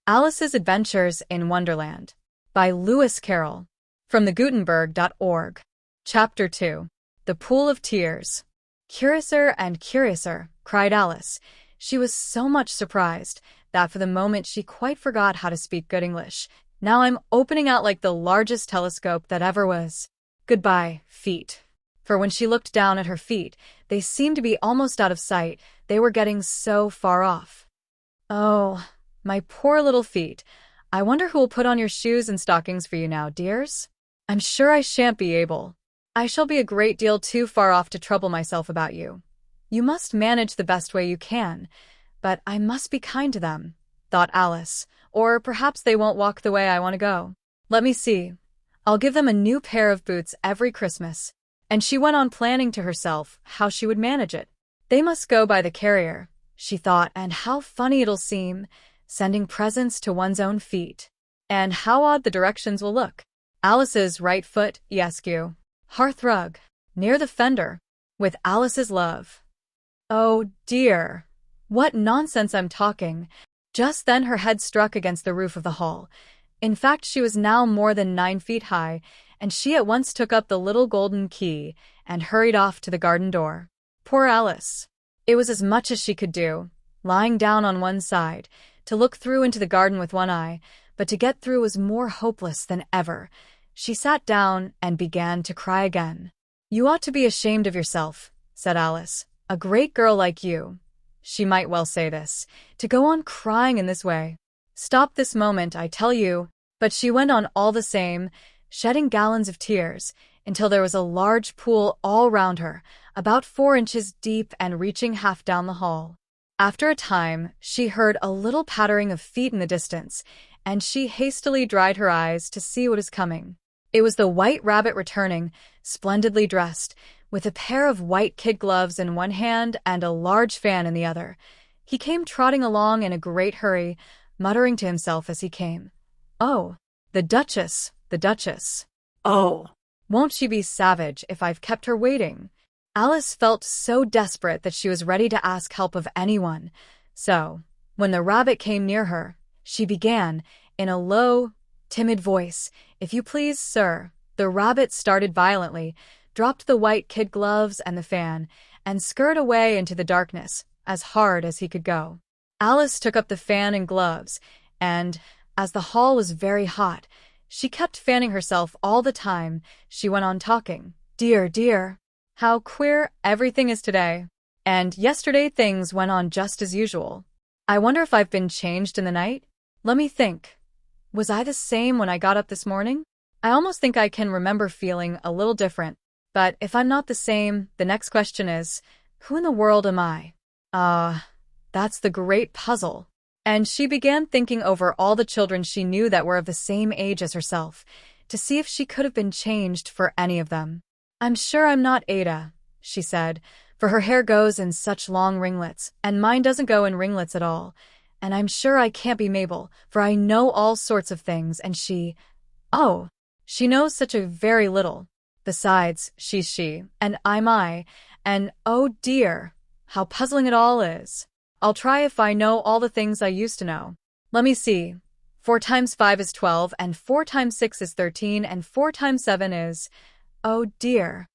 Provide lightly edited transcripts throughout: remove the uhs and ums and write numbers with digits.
Alice's Adventures in Wonderland by Lewis Carroll from thegutenberg.org. Chapter 2. The Pool of Tears. Curiouser and curiouser, cried Alice. She was so much surprised that for the moment she quite forgot how to speak good English. Now I'm opening out like the largest telescope that ever was. Goodbye, feet. For when she looked down at her feet, they seemed to be almost out of sight. They were getting so far off. Oh, my poor little feet. I wonder who will put on your shoes and stockings for you now, dears? I'm sure I shan't be able. I shall be a great deal too far off to trouble myself about you. You must manage the best way you can, but I must be kind to them, thought Alice, or perhaps they won't walk the way I want to go. Let me see. I'll give them a new pair of boots every Christmas. And she went on planning to herself how she would manage it. They must go by the carrier, she thought, and how funny it'll seem, sending presents to one's own feet. And how odd the directions will look. Alice's right foot, Eskew. Hearthrug. Near the fender. With Alice's love. Oh, dear. What nonsense I'm talking. Just then her head struck against the roof of the hall. In fact, she was now more than 9 feet high, and she at once took up the little golden key and hurried off to the garden door. Poor Alice. It was as much as she could do, lying down on one side, to look through into the garden with one eye, but to get through was more hopeless than ever. She sat down and began to cry again. You ought to be ashamed of yourself, said Alice. A great girl like you. She might well say this, to go on crying in this way. Stop this moment, I tell you. But she went on all the same, shedding gallons of tears, until there was a large pool all round her, about 4 inches deep and reaching half down the hall. After a time, she heard a little pattering of feet in the distance, and she hastily dried her eyes to see what was coming. It was the White Rabbit returning, splendidly dressed, with a pair of white kid gloves in one hand and a large fan in the other. He came trotting along in a great hurry, muttering to himself as he came. Oh, the Duchess, the Duchess. Oh, won't she be savage if I've kept her waiting? Alice felt so desperate that she was ready to ask help of anyone. So, when the rabbit came near her, she began, in a low, timid voice, If you please, sir. The rabbit started violently, dropped the white kid gloves and the fan, and scurried away into the darkness, as hard as he could go. Alice took up the fan and gloves, and, as the hall was very hot, she kept fanning herself all the time. She went on talking. Dear, dear. How queer everything is today. And yesterday things went on just as usual. I wonder if I've been changed in the night? Let me think. Was I the same when I got up this morning? I almost think I can remember feeling a little different. But if I'm not the same, the next question is, who in the world am I? That's the great puzzle. And she began thinking over all the children she knew that were of the same age as herself, to see if she could have been changed for any of them. I'm sure I'm not Ada, she said, for her hair goes in such long ringlets, and mine doesn't go in ringlets at all. And I'm sure I can't be Mabel, for I know all sorts of things, and she knows such a very little. Besides, she's she, and I'm I, and oh dear, how puzzling it all is. I'll try if I know all the things I used to know. Let me see. 4 times 5 is 12, and 4 times 6 is 13, and 4 times 7 is... Oh dear.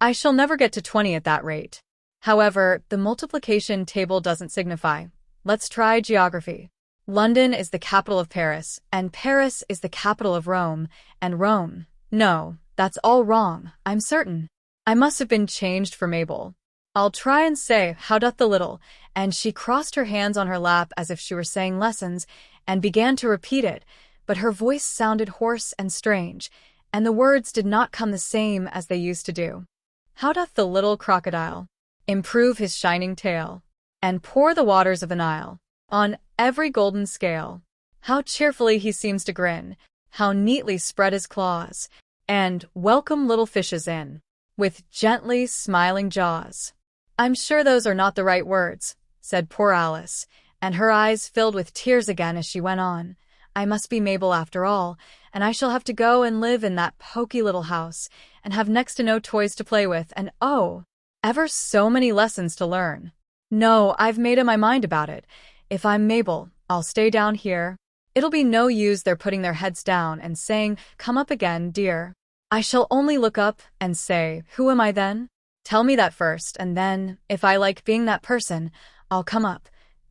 I shall never get to 20 at that rate. However, the multiplication table doesn't signify. Let's try geography. London is the capital of Paris, and Paris is the capital of Rome, and Rome... No, that's all wrong, I'm certain. I must have been changed for Mabel. I'll try and say, how doth the little, and she crossed her hands on her lap as if she were saying lessons, and began to repeat it, but her voice sounded hoarse and strange, and the words did not come the same as they used to do. How doth the little crocodile improve his shining tail, and pour the waters of the Nile on every golden scale? How cheerfully he seems to grin, how neatly spread his claws, and welcome little fishes in, with gently smiling jaws. I'm sure those are not the right words, said poor Alice, and her eyes filled with tears again as she went on. I must be Mabel after all, and I shall have to go and live in that poky little house, and have next to no toys to play with, and oh, ever so many lessons to learn. No, I've made up my mind about it. If I'm Mabel, I'll stay down here. It'll be no use their putting their heads down and saying, "Come up again, dear." I shall only look up and say, "Who am I then?" Tell me that first, and then, if I like being that person, I'll come up.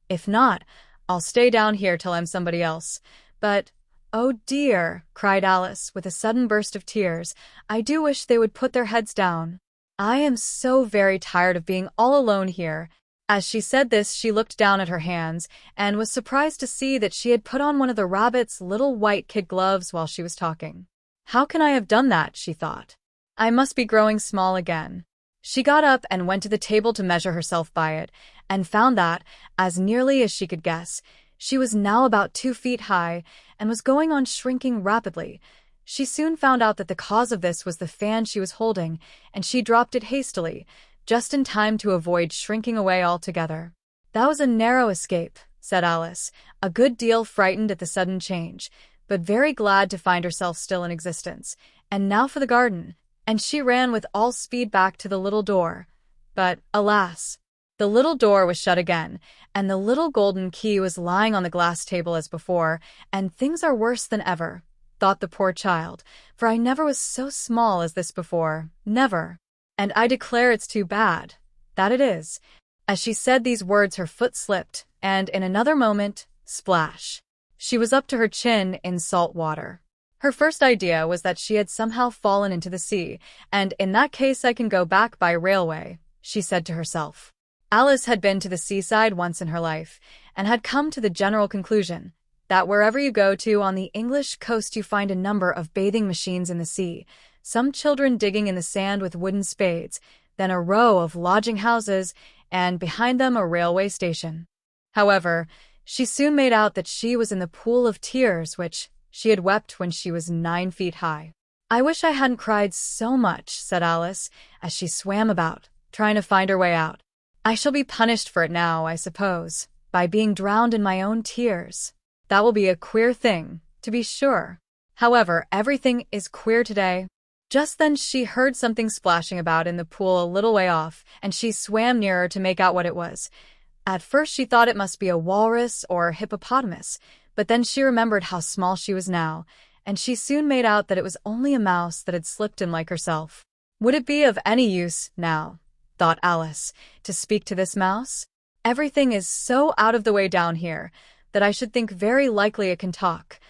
If not, I'll stay down here till I'm somebody else. But, oh dear, cried Alice with a sudden burst of tears, I do wish they would put their heads down. I am so very tired of being all alone here. As she said this, she looked down at her hands and was surprised to see that she had put on one of the rabbit's little white kid gloves while she was talking. How can I have done that, she thought. I must be growing small again. She got up and went to the table to measure herself by it, and found that, as nearly as she could guess, she was now about 2 feet high and was going on shrinking rapidly. She soon found out that the cause of this was the fan she was holding, and she dropped it hastily, just in time to avoid shrinking away altogether. That was a narrow escape, said Alice, a good deal frightened at the sudden change, but very glad to find herself still in existence. And now for the garden. And she ran with all speed back to the little door. But, alas! The little door was shut again, and the little golden key was lying on the glass table as before, and things are worse than ever, thought the poor child, for I never was so small as this before, never. And I declare it's too bad, that it is. As she said these words her foot slipped, and in another moment, splash! She was up to her chin in salt water. Her first idea was that she had somehow fallen into the sea, and in that case I can go back by railway, she said to herself. Alice had been to the seaside once in her life, and had come to the general conclusion that wherever you go to on the English coast you find a number of bathing machines in the sea, some children digging in the sand with wooden spades, then a row of lodging houses, and behind them a railway station. However, she soon made out that she was in the pool of tears which she had wept when she was 9 feet high. I wish I hadn't cried so much, said Alice, as she swam about, trying to find her way out. I shall be punished for it now, I suppose, by being drowned in my own tears. That will be a queer thing, to be sure. However, everything is queer today. Just then she heard something splashing about in the pool a little way off, and she swam nearer to make out what it was. At first she thought it must be a walrus or hippopotamus, but then she remembered how small she was now, and she soon made out that it was only a mouse that had slipped in like herself. Would it be of any use, now, thought Alice, to speak to this mouse? Everything is so out of the way down here that I should think very likely it can talk.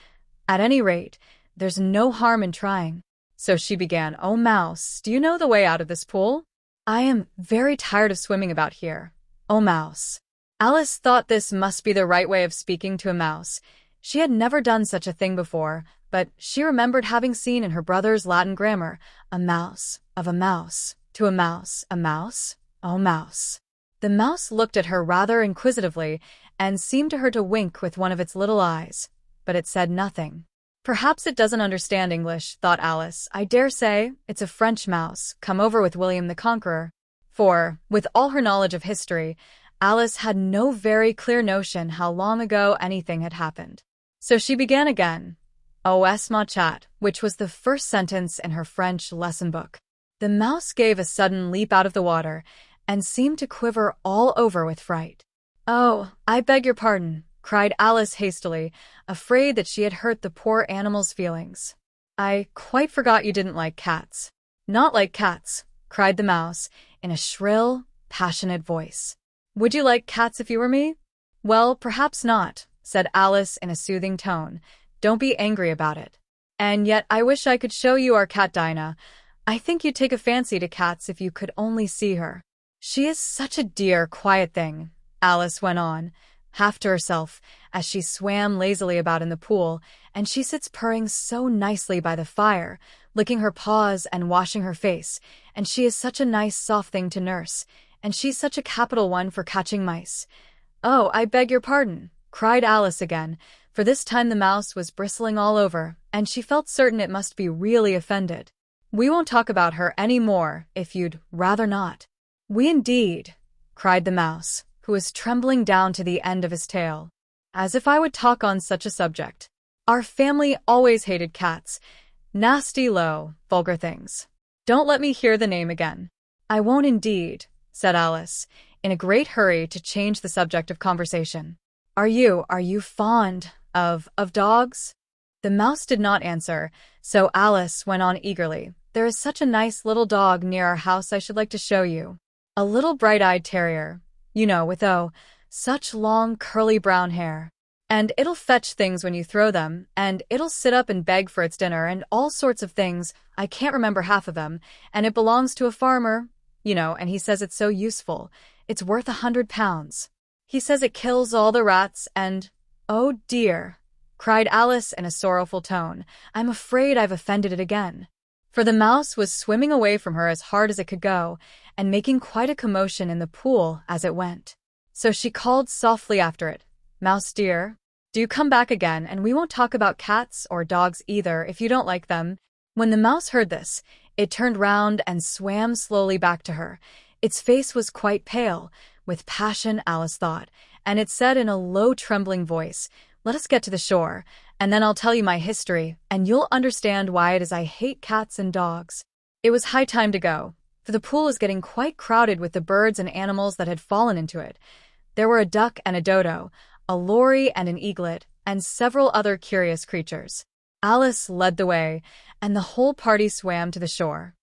At any rate, there's no harm in trying. So she began, "Oh, mouse, do you know the way out of this pool? I am very tired of swimming about here. Oh, mouse." Alice thought this must be the right way of speaking to a mouse. She had never done such a thing before, but she remembered having seen in her brother's Latin grammar, a mouse, of a mouse, to a mouse, oh mouse. The mouse looked at her rather inquisitively, and seemed to her to wink with one of its little eyes, but it said nothing. Perhaps it doesn't understand English, thought Alice. I dare say it's a French mouse, come over with William the Conqueror. For, with all her knowledge of history, Alice had no very clear notion how long ago anything had happened. So she began again, "O.S. ma chat," which was the first sentence in her French lesson book. The mouse gave a sudden leap out of the water, and seemed to quiver all over with fright. "Oh, I beg your pardon," cried Alice hastily, afraid that she had hurt the poor animal's feelings. "I quite forgot you didn't like cats." "Not like cats," cried the mouse, in a shrill, passionate voice. "Would you like cats if you were me?" "Well, perhaps not," said Alice in a soothing tone. "Don't be angry about it. And yet I wish I could show you our cat Dinah. I think you'd take a fancy to cats if you could only see her. She is such a dear, quiet thing," Alice went on, half to herself, as she swam lazily about in the pool, "and she sits purring so nicely by the fire, licking her paws and washing her face, and she is such a nice soft thing to nurse, and she's such a capital one for catching mice." "Oh, I beg your pardon," cried Alice again, for this time the mouse was bristling all over, and she felt certain it must be really offended. "We won't talk about her any more, if you'd rather not." "We indeed," cried the mouse, who was trembling down to the end of his tail. "As if I would talk on such a subject. Our family always hated cats. Nasty, low, vulgar things. Don't let me hear the name again." "I won't indeed," said Alice, in a great hurry to change the subject of conversation. Are you fond Of dogs? The mouse did not answer, so Alice went on eagerly. There is such a nice little dog near our house I should like to show you. A little bright-eyed terrier, with such long curly brown hair. And it'll fetch things when you throw them, and it'll sit up and beg for its dinner and all sorts of things. I can't remember half of them, and it belongs to a farmer, and he says it's so useful. It's worth £100. He says it kills all the rats and— Oh dear, cried Alice in a sorrowful tone. I'm afraid I've offended it again. For the mouse was swimming away from her as hard as it could go, and making quite a commotion in the pool as it went. So she called softly after it, Mouse dear, do come back again, and we won't talk about cats or dogs either if you don't like them. When the mouse heard this, it turned round and swam slowly back to her. Its face was quite pale, with passion, Alice thought, and it said in a low, trembling voice, Let us get to the shore, and then I'll tell you my history, and you'll understand why it is I hate cats and dogs. It was high time to go, for the pool was getting quite crowded with the birds and animals that had fallen into it. There were a duck and a dodo, a lory and an eaglet, and several other curious creatures. Alice led the way, and the whole party swam to the shore.